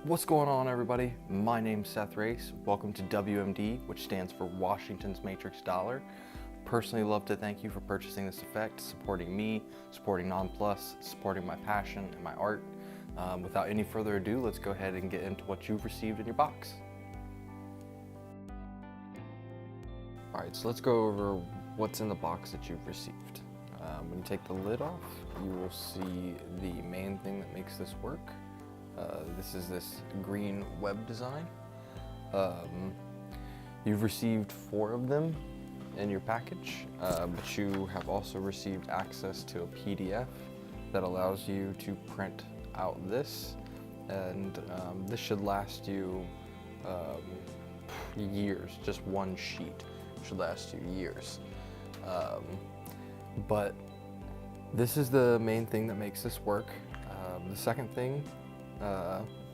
What's going on, everybody? My name's Seth Race. Welcome to WMD, which stands for Washington's Matrix Dollar. Personally love to thank you for purchasing this effect, supporting me, supporting Nonplus, supporting my passion and my art. Without any further ado, let's go ahead and get into what you've received in your box. Alright, so let's go over what's in the box that you've received. When you take the lid off, you will see the main thing that makes this work. This is this green web design. You've received 4 of them in your package, but you have also received access to a PDF that allows you to print out this, and this should last you years. Just one sheet should last you years. But this is the main thing that makes this work. The second thing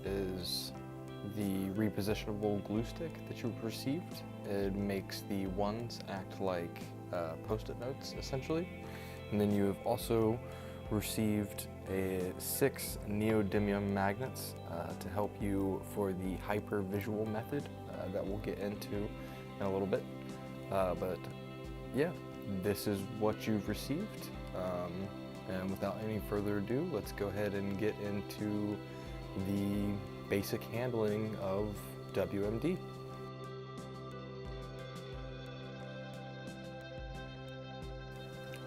is the repositionable glue stick that you've received. It makes the ones act like post-it notes, essentially. And then you have also received 6 neodymium magnets to help you for the hyper-visual method that we'll get into in a little bit. But yeah, this is what you've received. And without any further ado, let's go ahead and get into the basic handling of WMD.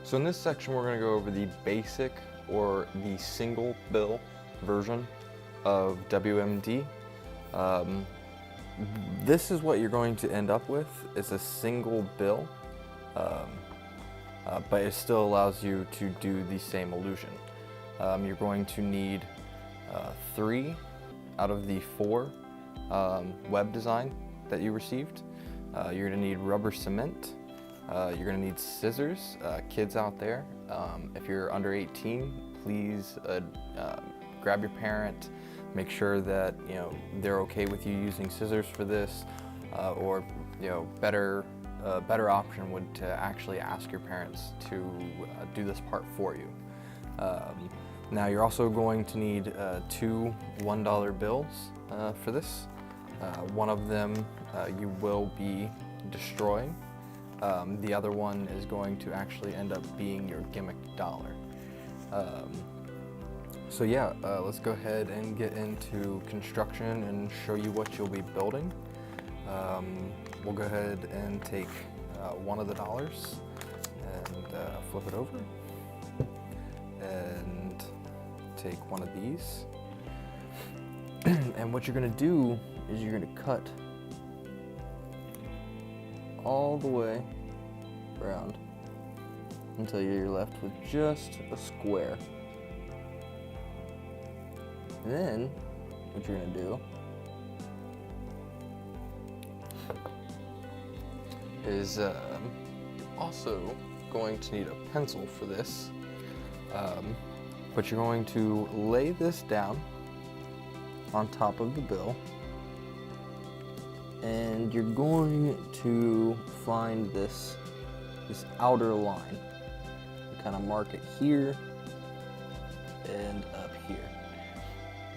So in this section, we're going to go over the basic or the single bill version of WMD. This is what you're going to end up with. It's a single bill, but it still allows you to do the same illusion. You're going to need 3 out of the 4 web design that you received. You're going to need rubber cement. You're going to need scissors. Kids out there, if you're under 18, please grab your parent. Make sure that they're okay with you using scissors for this, or better option would to actually ask your parents to do this part for you. Now you're also going to need 2 $1 bills for this. One of them you will be destroying. The other one is going to actually end up being your gimmick dollar. So yeah, let's go ahead and get into construction and show you what you'll be building. We'll go ahead and take one of the dollars and flip it over, and take one of these. And what you're going to do is you're going to cut all the way around until you're left with just a square. And then what you're going to do is you're also going to need a pencil for this, but you're going to lay this down on top of the bill, and you're going to find this outer line. You kind of mark it here and up here,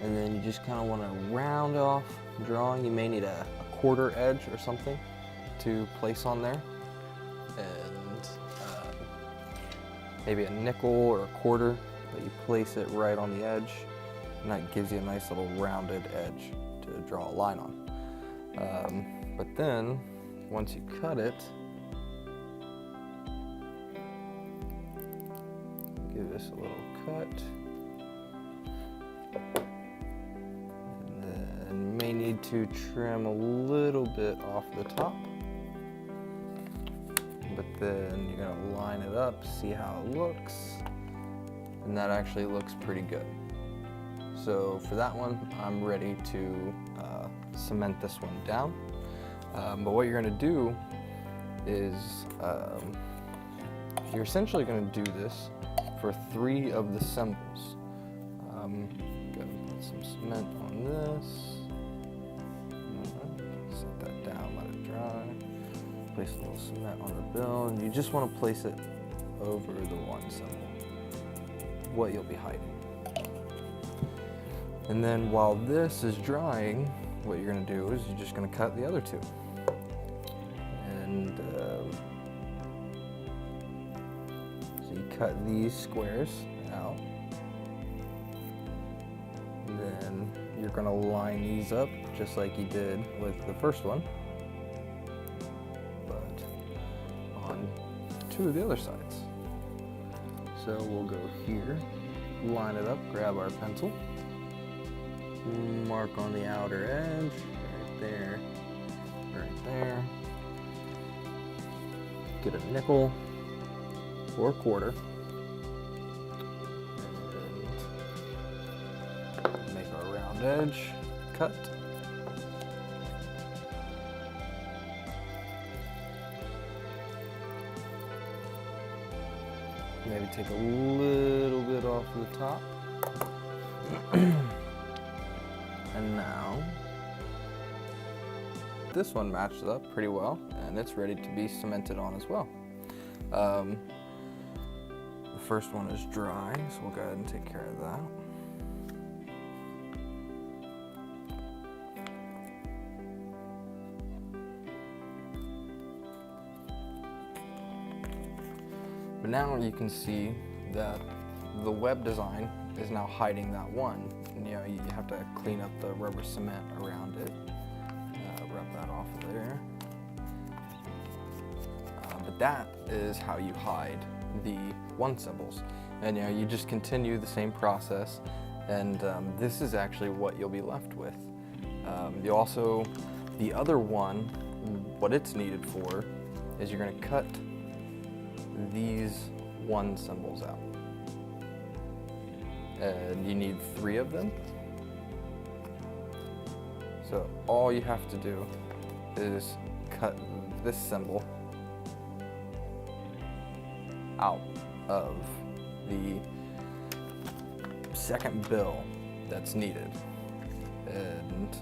and then you just kind of want to round off drawing. You may need a quarter edge or something to place on there, and maybe a nickel or a quarter, but you place it right on the edge, and that gives you a nice little rounded edge to draw a line on. But then once you cut it, give this a little cut, and then you may need to trim a little bit off the top. But then you're going to line it up, see how it looks, and that actually looks pretty good. So for that one, I'm ready to cement this one down. But what you're going to do is you're essentially going to do this for 3 of the symbols. Going to put some cement on this. Set that down, let it dry. Place a little cement on the bill, and you just want to place it over the one symbol, what you'll be hiding. And then while this is drying, what you're gonna do is you're just gonna cut the other two. And so you cut these squares out. And then you're gonna line these up just like you did with the first one, but on two of the other sides. So we'll go here, line it up, grab our pencil, mark on the outer edge, right there, right there. Get a nickel or a quarter, and make our round edge cut. Maybe take a little bit off the top. And now, this one matches up pretty well, and it's ready to be cemented on as well. The first one is dry, so we'll go ahead and take care of that. But now you can see that the web design is now hiding that one. And, you know, you have to clean up the rubber cement around it. Rub that off of there. But that is how you hide the one symbols. And you know, you just continue the same process, and this is actually what you'll be left with. You also, the other one, what it's needed for is you're going to cut these one symbols out. And you need 3 of them. So all you have to do is cut this symbol out of the second bill that's needed. And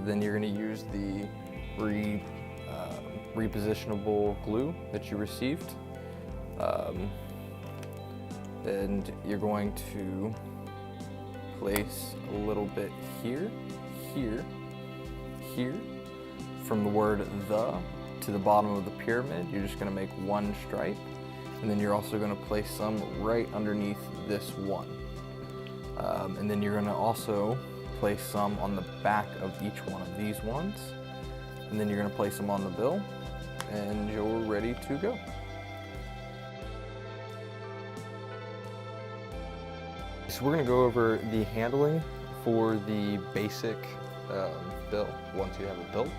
then you're going to use the repositionable glue that you received. And you're going to place a little bit here, here, here. From the word the to the bottom of the pyramid, you're just going to make one stripe. And then you're also going to place some right underneath this one. And then you're going to also place some on the back of each one of these ones. And then you're going to place them on the bill, and you're ready to go. So we're going to go over the handling for the basic bill once you have it built.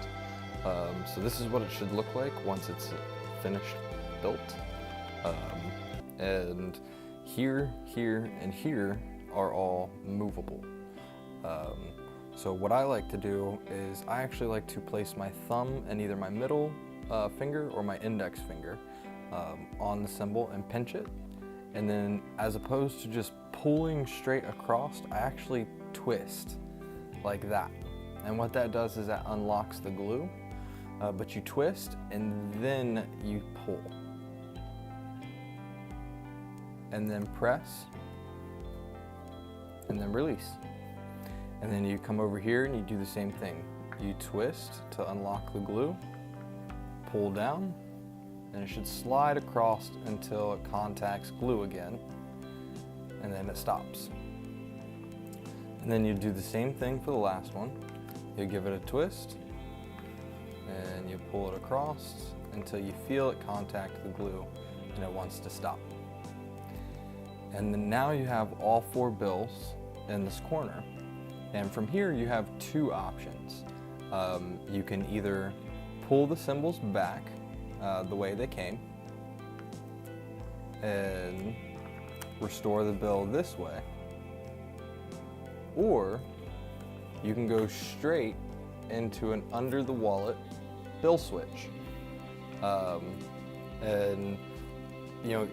So this is what it should look like once it's finished built. And here, here, and here are all movable. So what I like to do is I actually like to place my thumb and either my middle finger or my index finger on the symbol and pinch it. And then as opposed to just pulling straight across, I actually twist like that. And what that does is that unlocks the glue, but you twist and then you pull. And then press, and then release. And then you come over here and you do the same thing. You twist to unlock the glue, pull down, and it should slide across until it contacts glue again, and then it stops. And then you do the same thing for the last one. You give it a twist, and you pull it across until you feel it contact the glue and it wants to stop. And then now you have all 4 bills in this corner. And from here you have 2 options. You can either pull the symbols back the way they came and restore the bill this way, or you can go straight into an under the wallet bill switch. And you know,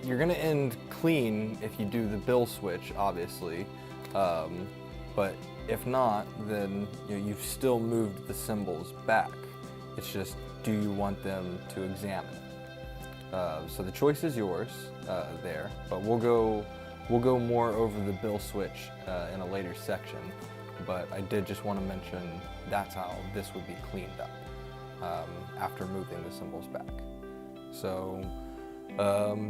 you're gonna end clean if you do the bill switch, obviously, but if not, then you know, you've still moved the symbols back. It's just, do you want them to examine? So the choice is yours there, but we'll go we'll go more over the bill switch in a later section, but I did just want to mention that's how this would be cleaned up after moving the symbols back. So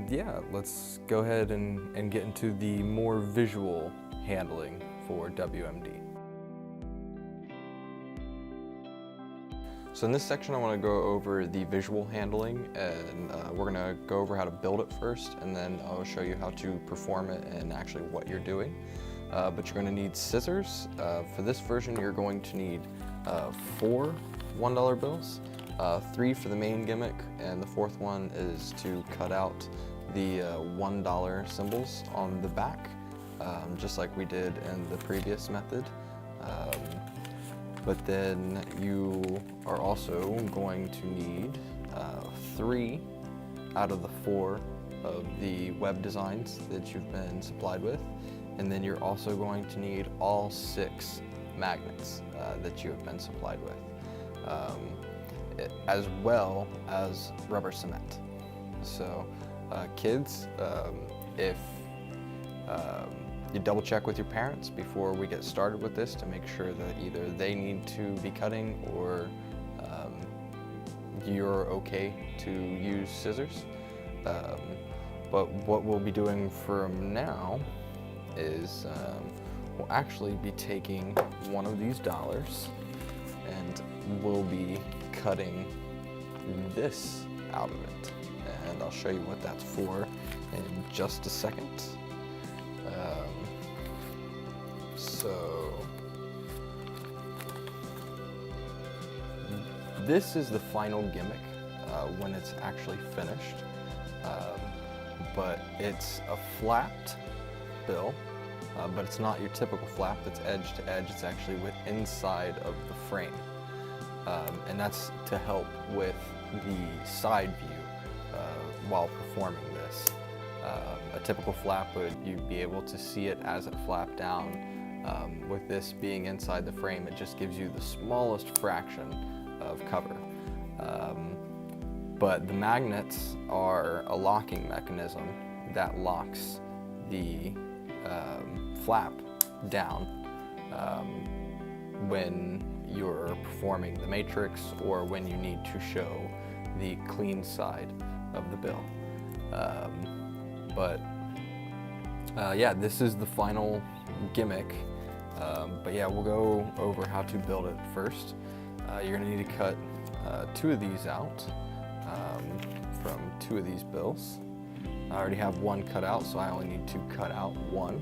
yeah, let's go ahead and get into the more visual handling for WMD. So in this section I want to go over the visual handling, and we're going to go over how to build it first, and then I'll show you how to perform it and actually what you're doing. But you're going to need scissors. For this version you're going to need 4 $1 bills, 3 for the main gimmick, and the 4th one is to cut out the $1 symbols on the back, just like we did in the previous method. But then you are also going to need 3 out of the 4 of the web designs that you've been supplied with, and then you're also going to need all 6 magnets that you have been supplied with, as well as rubber cement. So kids, if you double check with your parents before we get started with this to make sure that either they need to be cutting or you're okay to use scissors. But what we'll be doing from now is we'll actually be taking one of these dollars and we'll be cutting this out of it. And I'll show you what that's for in just a second. So this is the final gimmick when it's actually finished, but it's a flapped bill, but it's not your typical flap that's edge to edge. It's actually with inside of the frame, and that's to help with the side view while performing this. A typical flap would you'd be able to see it as it flapped down. With this being inside the frame, it just gives you the smallest fraction of cover. But the magnets are a locking mechanism that locks the flap down when you're performing the matrix or when you need to show the clean side of the bill. Yeah, this is the final gimmick. But yeah, we'll go over how to build it first. You're going to need to cut 2 of these out from 2 of these bills. I already have 1 cut out, so I only need to cut out 1.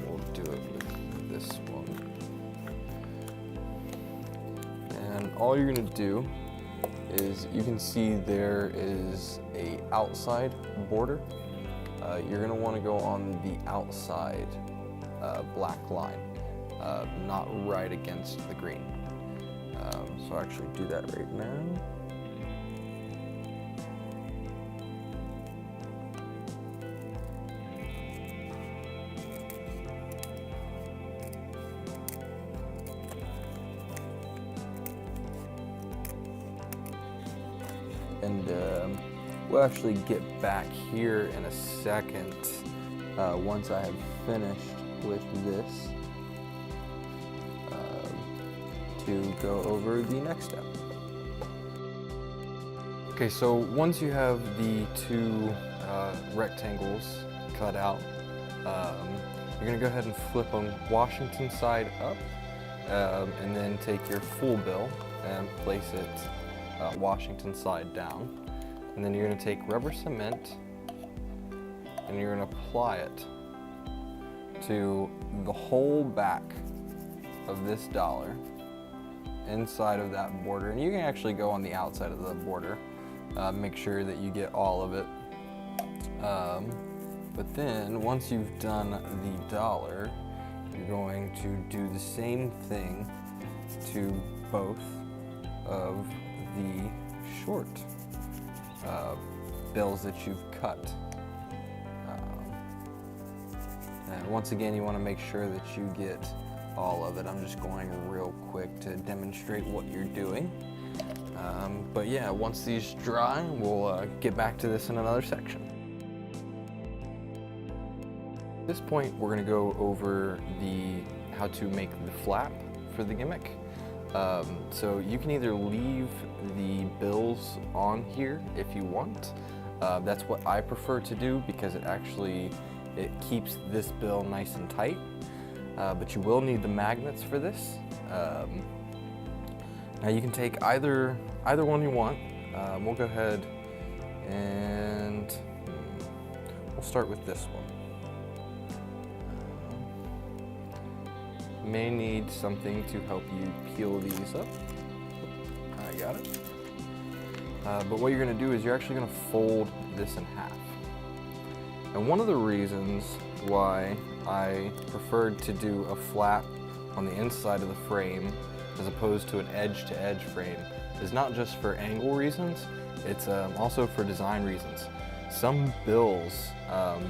We'll do it with this one. And all you're going to do is, you can see there is a outside border. You're going to want to go on the outside black line, not right against the green. So I'll actually do that right now. And we'll actually get back here in a second once I have finished with this to go over the next step. Okay, so once you have the 2 rectangles cut out, you're going to go ahead and flip them Washington side up, and then take your full bill and place it Washington side down. And then you're going to take rubber cement and you're going to apply it to the whole back of this dollar inside of that border. And you can actually go on the outside of the border, make sure that you get all of it. But then once you've done the dollar, you're going to do the same thing to both of the short bills that you've cut. And once again, you want to make sure that you get all of it. I'm just going real quick to demonstrate what you're doing. But yeah, once these dry, we'll get back to this in another section. At this point, we're going to go over how to make the flap for the gimmick. So you can either leave the bills on here if you want. That's what I prefer to do because it keeps this bill nice and tight. But you will need the magnets for this. Now you can take either one you want. We'll go ahead and we'll start with this one. May need something to help you peel these up. I got it. But what you're going to do is you're actually going to fold this in half. And one of the reasons why I preferred to do a flap on the inside of the frame as opposed to an edge-to-edge frame is not just for angle reasons, it's also for design reasons. Some bills,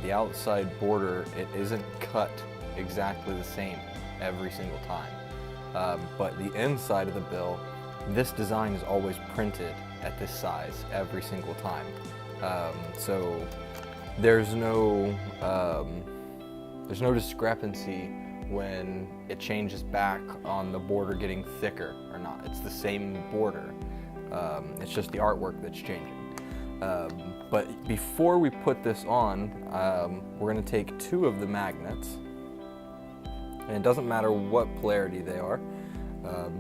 the outside border, it isn't cut exactly the same every single time. But the inside of the bill, this design is always printed at this size every single time. So there's no discrepancy when it changes back on the border getting thicker or not. It's the same border. It's just the artwork that's changing. But before we put this on, we're going to take 2 of the magnets. And it doesn't matter what polarity they are,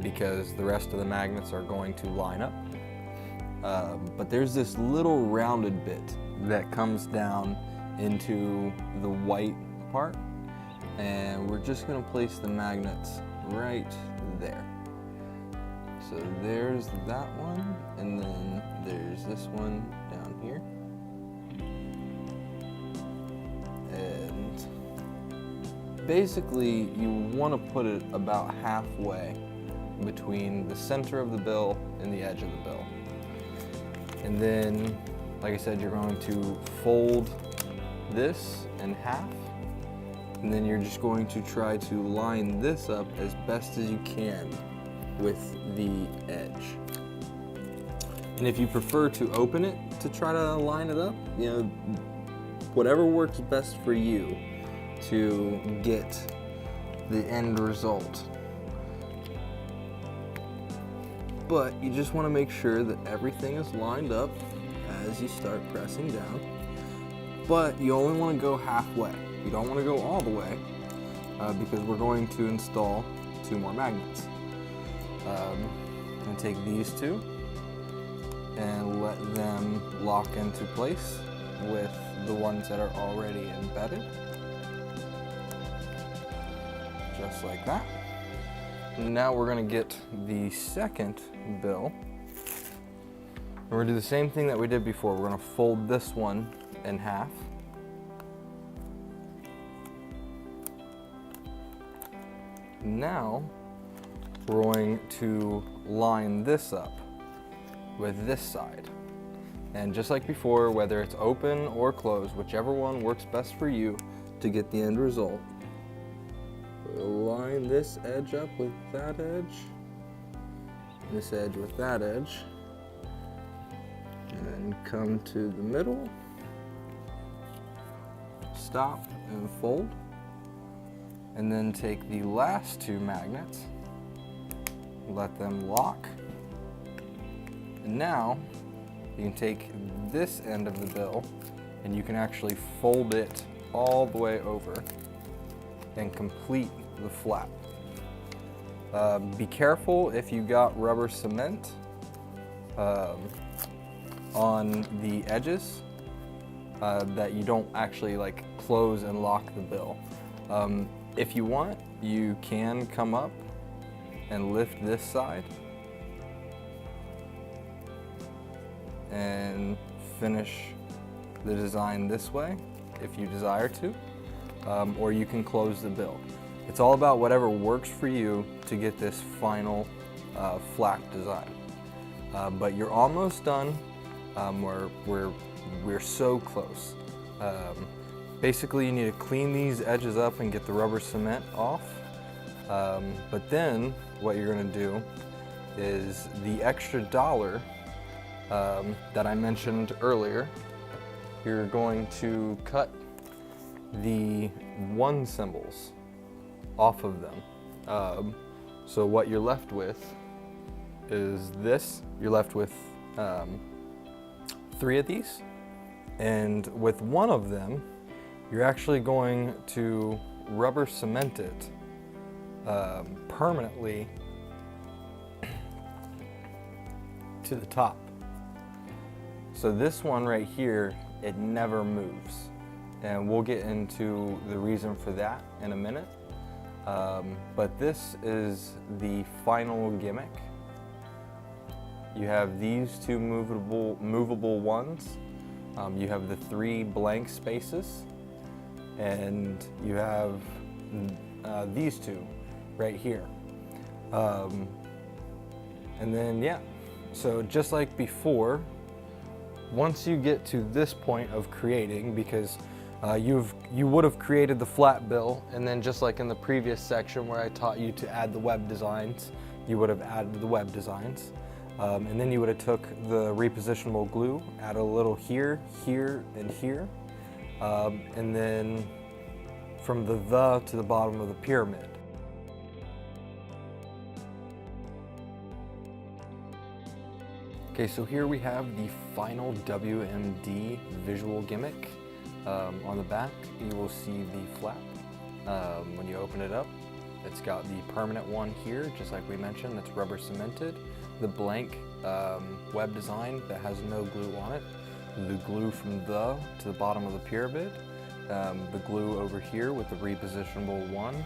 because the rest of the magnets are going to line up. But there's this little rounded bit that comes down into the white part, and we're just going to place the magnets right there. So there's that one, and then there's this one down here. And basically, you want to put it about halfway between the center of the bill and the edge of the bill. And then, like I said, you're going to fold this in half, and then you're just going to try to line this up as best as you can with the edge. And if you prefer to open it to try to line it up, whatever works best for you to get the end result. But you just want to make sure that everything is lined up as you start pressing down. But you only want to go halfway. You don't want to go all the way because we're going to install 2 more magnets. I'm going to take these 2 and let them lock into place with the ones that are already embedded. Just like that. Now we're going to get the second bill. And we're going to do the same thing that we did before. We're going to fold this one in half. Now we're going to line this up with this side. And just like before, whether it's open or closed, whichever one works best for you to get the end result, we'll line this edge up with that edge, this edge with that edge, and then come to the middle, stop and fold, and then take the last 2 magnets, let them lock, and now you can take this end of the bill and you can actually fold it all the way over and complete the flap. Be careful if you got rubber cement on the edges that you don't actually close and lock the bill. If you want, you can come up and lift this side and finish the design this way if you desire to, or you can close the bill. It's all about whatever works for you to get this final flap design. But you're almost done. We're so close. Basically, you need to clean these edges up and get the rubber cement off. But then what you're going to do is the extra $1 that I mentioned earlier, you're going to cut the 1 symbols off of them. So what you're left with is this. You're left with 3 of these, and with 1 of them, you're actually going to rubber cement it permanently to the top. So this one right here, it never moves, and we'll get into the reason for that in a minute. But this is the final gimmick. You have these 2 movable ones. You have the 3 blank spaces, and you have these 2 right here. And then yeah, so just like before, once you get to this point of creating, because you would have created the flat bill, and then just like in the previous section where I taught you to add the web designs, you would have added the web designs. And then you would have took the repositionable glue, add a little here, here, and here. And then from the to the bottom of the pyramid. Okay, so here we have the final WMD visual gimmick. On the back, you will see the flap. When you open it up, it's got the permanent one here, just like we mentioned, that's rubber cemented. The blank web design that has no glue on it. The glue from the to the bottom of the pyramid. The glue over here with the repositionable one,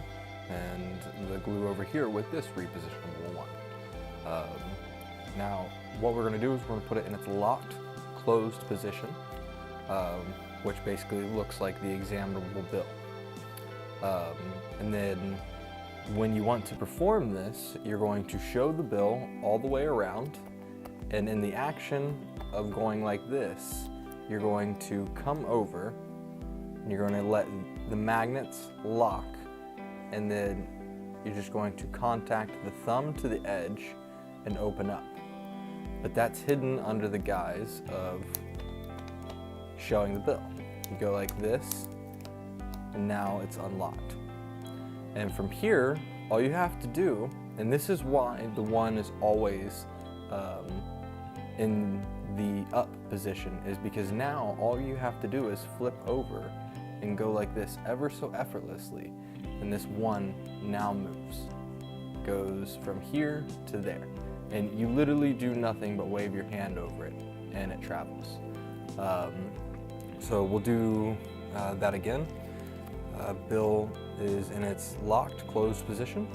and the glue over here with this repositionable one. Now, what we're going to do is we're going to put it in its locked, closed position, which basically looks like the examinable bill. And then when you want to perform this, you're going to show the bill all the way around, and in the action of going like this, you're going to come over, and you're going to let the magnets lock, and then you're just going to contact the thumb to the edge and open up. But that's hidden under the guise of showing the bill. You go like this, and now it's unlocked. And from here, all you have to do, and this is why the one is always in the up position, is because now all you have to do is flip over and go like this ever so effortlessly, and this one now moves. Goes from here to there. And you literally do nothing but wave your hand over it, and it travels. So we'll do that again. Bill is in its locked, closed position.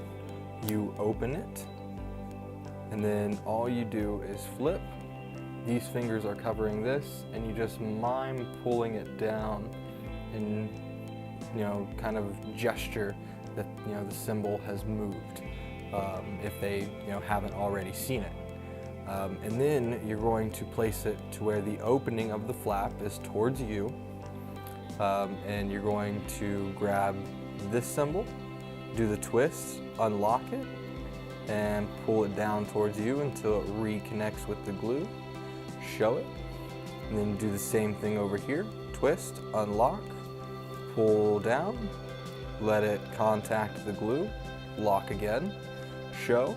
You open it, and then all you do is flip. These fingers are covering this, and you just mime pulling it down and, kind of gesture that, the symbol has moved, if they, haven't already seen it. And then you're going to place it to where the opening of the flap is towards you. And you're going to grab this symbol, do the twist, unlock it, and pull it down towards you until it reconnects with the glue. Show it, and then do the same thing over here. Twist, unlock, pull down, let it contact the glue, lock again, show,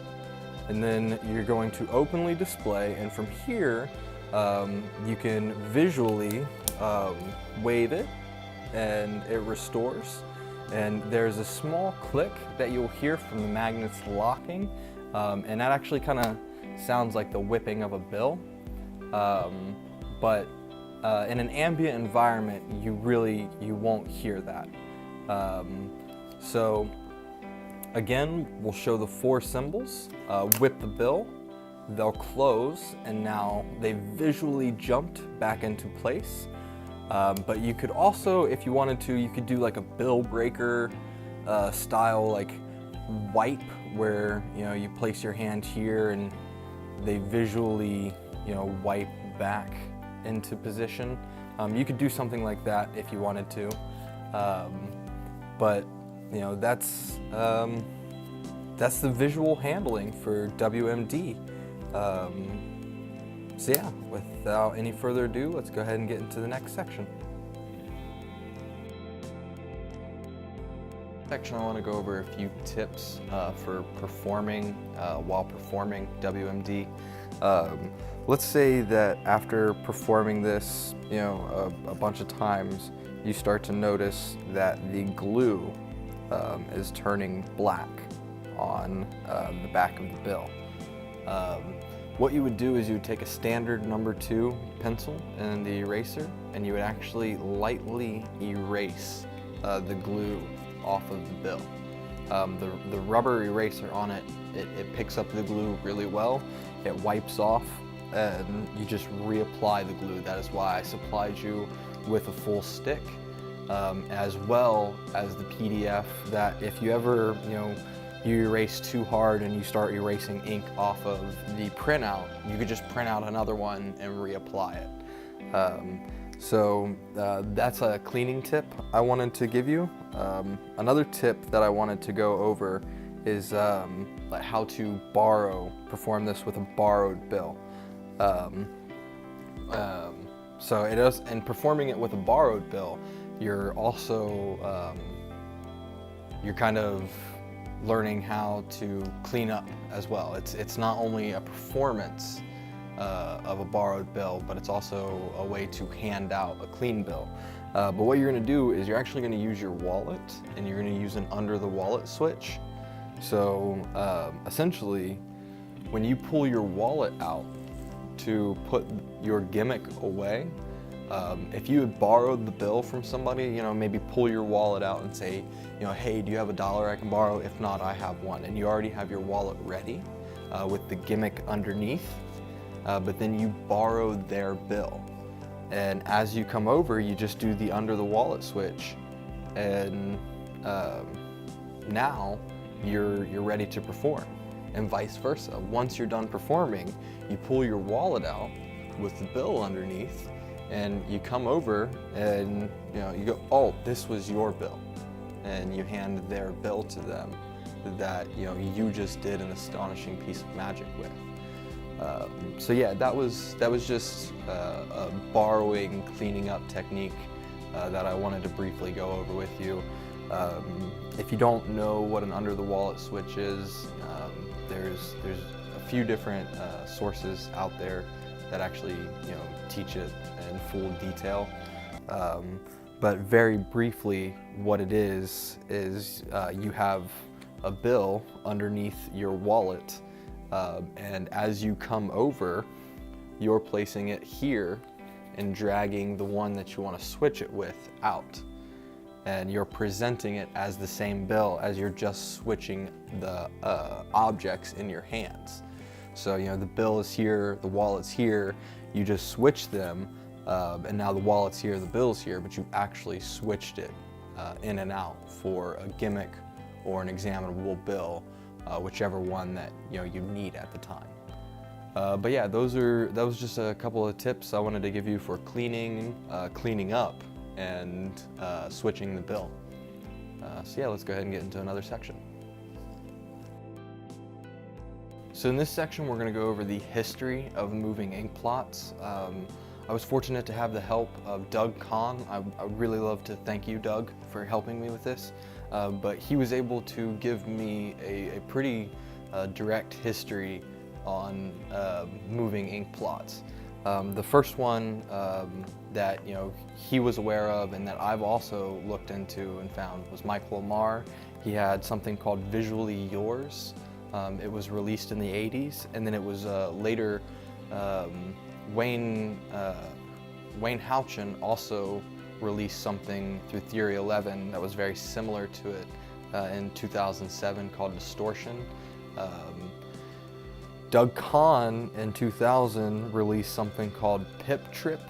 and then you're going to openly display, and from here you can visually wave it, and it restores. And there's a small click that you'll hear from the magnets locking, and that actually kind of sounds like the whipping of a bill. But in an ambient environment, you won't hear that. So again, we'll show the 4 symbols, whip the bill, they'll close, and now they visually jumped back into place. But you could also, if you wanted to, you could do like a bill breaker style, like wipe, where you place your hand here and they visually wipe back into position. You could do something like that if you wanted to, but that's the visual handling for WMD. So yeah, without any further ado, let's go ahead and get into the next section. section, I want to go over a few tips for performing while performing WMD. Let's say that after performing this, a bunch of times, you start to notice that the glue is turning black on the back of the bill. What you would do is you would take a standard number 2 pencil and the eraser, and you would actually lightly erase the glue off of the bill. The rubber eraser on it, it picks up the glue really well. It wipes off, and you just reapply the glue. That is why I supplied you with a full stick, as well as the PDF, that if you ever, you erase too hard and you start erasing ink off of the printout, you could just print out another one and reapply it. So that's a cleaning tip I wanted to give you. Another tip that I wanted to go over is how to perform this with a borrowed bill. So it is, and performing it with a borrowed bill, you're also, you're kind of learning how to clean up as well. It's not only a performance of a borrowed bill, but it's also a way to hand out a clean bill. But what you're going to do is you're actually going to use your wallet, and you're going to use an under the wallet switch. So essentially, when you pull your wallet out to put your gimmick away, if you had borrowed the bill from somebody, maybe pull your wallet out and say, hey, do you have $1 I can borrow? If not, I have one. And you already have your wallet ready with the gimmick underneath, but then you borrow their bill. And as you come over, you just do the under the wallet switch, and now you're ready to perform, and vice versa. Once you're done performing, you pull your wallet out with the bill underneath, and you come over and you go, oh, this was your bill, and you hand their bill to them that you just did an astonishing piece of magic with. So yeah, that was just a borrowing, cleaning up technique that I wanted to briefly go over with you. If you don't know what an under the wallet switch is, there's a few different sources out there that actually teach it in full detail. But very briefly, what it is you have a bill underneath your wallet, and as you come over, you're placing it here and dragging the one that you want to switch it with out. And you're presenting it as the same bill as you're just switching the objects in your hands. So the bill is here, the wallet's here, you just switch them, and now the wallet's here, the bill's here, but you actually switched it in and out for a gimmick or an examinable bill, whichever one that you need at the time. But yeah, that was just a couple of tips I wanted to give you for cleaning up, and switching the bill. So yeah, let's go ahead and get into another section. So in this section, we're going to go over the history of moving ink plots. I was fortunate to have the help of Doug Kahn. I would really love to thank you, Doug, for helping me with this. But he was able to give me a pretty direct history on moving ink plots. The first one that he was aware of and that I've also looked into and found was Mike Lamar. He had something called Visually Yours. It was released in the 80s, and then it was later Wayne Houchin also released something through Theory 11 that was very similar to it in 2007 called Distortion. Doug Kahn in 2000 released something called Pip Trip,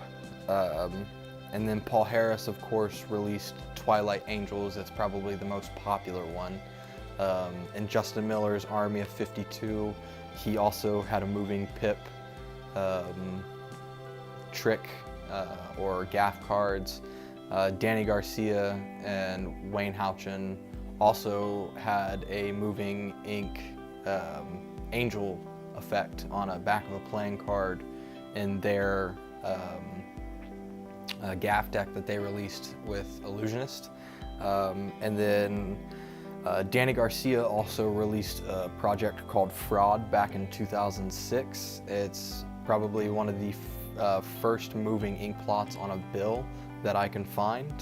and then Paul Harris, of course, released Twilight Angels. That's probably the most popular one. And Justin Miller's Army of 52, he also had a moving pip trick or gaff cards. Danny Garcia and Wayne Houchin also had a moving ink angel effect on a back of a playing card in their gaff deck that they released with Illusionist. And then Danny Garcia also released a project called Fraud back in 2006. It's probably one of the first moving ink plots on a bill that I can find.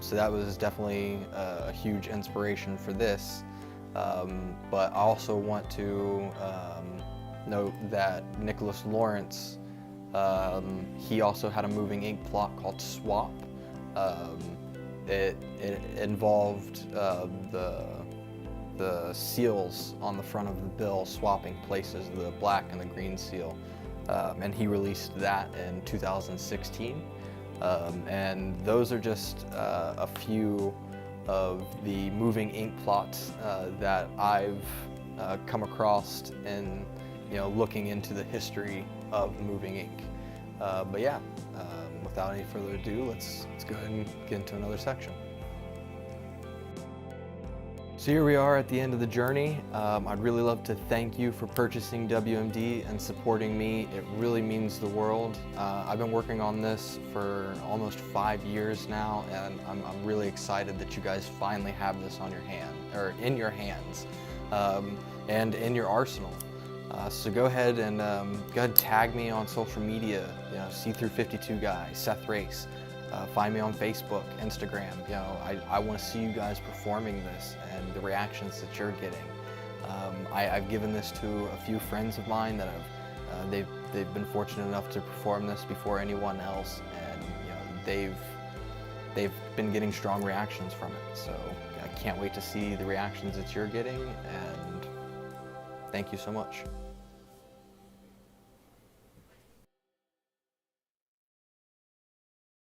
So that was definitely a huge inspiration for this. But I also want to note that Nicholas Lawrence, he also had a moving ink plot called Swap. It involved the seals on the front of the bill swapping places, the black and the green seal. And he released that in 2016. And those are just a few of the moving ink plots that I've come across in looking into the history of moving ink. But yeah, without any further ado, let's go ahead and get into another section. So here we are at the end of the journey. I'd really love to thank you for purchasing WMD and supporting me. It really means the world. I've been working on this for almost 5 years now, and I'm really excited that you guys finally have this on your hand, or in your hands, and in your arsenal. So go ahead and tag me on social media. See-through52 guy, Seth Race. Find me on Facebook, Instagram. I want to see you guys performing this and the reactions that you're getting. I've given this to a few friends of mine that they've been fortunate enough to perform this before anyone else, and they've been getting strong reactions from it. So I can't wait to see the reactions that you're getting, and thank you so much.